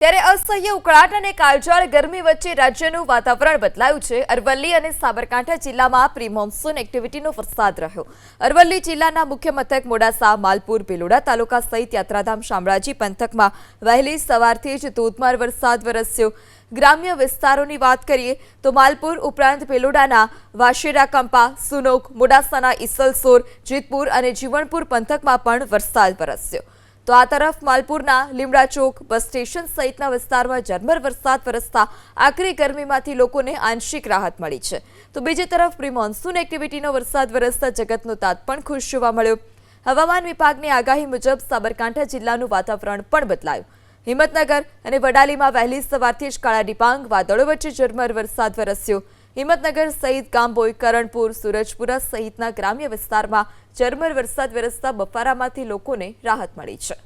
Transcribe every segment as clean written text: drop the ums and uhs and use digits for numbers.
ત્યારે અસહ્ય ઉકળાટ અને કાળઝાળ ગરમી વચ્ચે રાજ્યનું વાતાવરણ બદલાયું છે। અરવલ્લી અને સાબરકાંઠા જિલ્લામાં પ્રી મોન્સૂન એક્ટિવિટીનો વરસાદ રહ્યો। અરવલ્લી જિલ્લાના મુખ્ય મથક મોડાસા, માલપુર, ભિલોડા તાલુકા સહિત યાત્રાધામ શામળાજી પંથકમાં વહેલી સવારથી જ ધોધમાર વરસાદ વરસ્યો। ગ્રામ્ય વિસ્તારોની વાત કરીએ તો માલપુર ઉપરાંત ભિલોડાના વાશેરા કંપા, સુનોક, મોડાસાના ઈસલસોર, જીતપુર અને જીવણપુર પંથકમાં પણ વરસાદ વરસ્યો। તો આ તરફ માલપુરના લીમડા ચોક બસ સ્ટેશન સહિતના વિસ્તારમાં ઝરમર વરસાદ વરસતા આકરી ગરમીમાંથી લોકોને આંશિક રાહત મળી છે। તો બીજી તરફ પ્રી મોન્સૂન એક્ટિવિટીનો વરસાદ વરસતા જગતનો તાત પણ ખુશ જોવા મળ્યો। હવામાન વિભાગની આગાહી મુજબ સાબરકાંઠા જિલ્લાનું વાતાવરણ પણ બદલાયું। હિંમતનગર અને વડાલીમાં વહેલી સવારથી જ કાળા ડિબાંગ વાદળો વચ્ચે ઝરમર વરસાદ વરસ્યો। હિંમતનગર સહિત ગામબોઈ, કરણપુર, સુરજપુરા સહિતના ગ્રામ્ય વિસ્તારમાં ઝરમર વરસાદ વરસતા બફારામાંથી લોકોને રાહત મળી છે।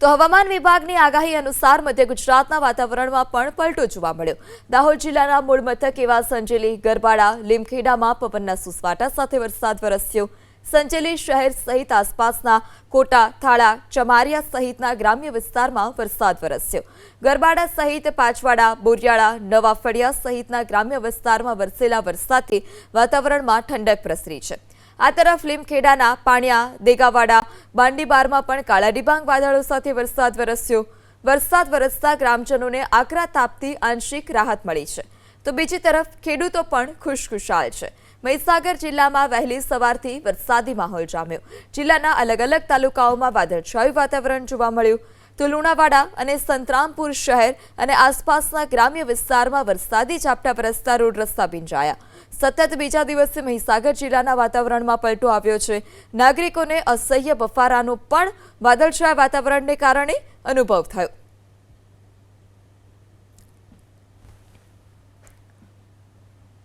તો હવામાન વિભાગની આગાહી અનુસાર મધ્ય ગુજરાતના વાતાવરણમાં પણ પલટો જોવા મળ્યો। દાહોદ જિલ્લાના મૂળ મથક એવા સંજેલી, ગરબાડા, લીમખેડામાં પવનના સુસવાટા સાથે વરસાદ વરસ્યો। સંજેલી શહેર સહિત આસપાસના કોટા, થાળા, ચમારિયા સહિતના ગ્રામ્ય વિસ્તારમાં વરસાદ વરસ્યો। ગરબાડા સહિત પાચવાડા, બોરિયાળા, નવા ફળિયા સહિતના ગ્રામ્ય વિસ્તારમાં વરસેલા વરસાદથી વાતાવરણમાં ઠંડક પ્રસરી છે। આ તરફ લીમખેડાના પાણિયા, દેગાવાડા, બાંડીબારમાં પણ કાળા ડિબાંગ વાદળો સાથે વરસાદ વરસ્યો। વરસાદ વરસતા ગ્રામજનોને આકરા તાપથી આંશિક રાહત મળી છે। તો બીજી તરફ ખેડૂતો પણ ખુશખુશાલ છે। મહીસાગર જિલ્લામાં વહેલી સવારથી વરસાદી માહોલ જામ્યો। જિલ્લાના અલગ અલગ તાલુકાઓમાં વાદળછાયું વાતાવરણ જોવા મળ્યું। તો લુણાવાડા અને સંતરામપુર શહેર અને આસપાસના ગ્રામ્ય વિસ્તારમાં વરસાદી ઝાપટા વરસતા રોડ રસ્તા ભીંજાયા। સતત બીજા દિવસે મહીસાગર જિલ્લાના વાતાવરણમાં પલટો આવ્યો છે। નાગરિકોને અસહ્ય બફારાનો પણ વાદળછાયા વાતાવરણને કારણે અનુભવ થયો।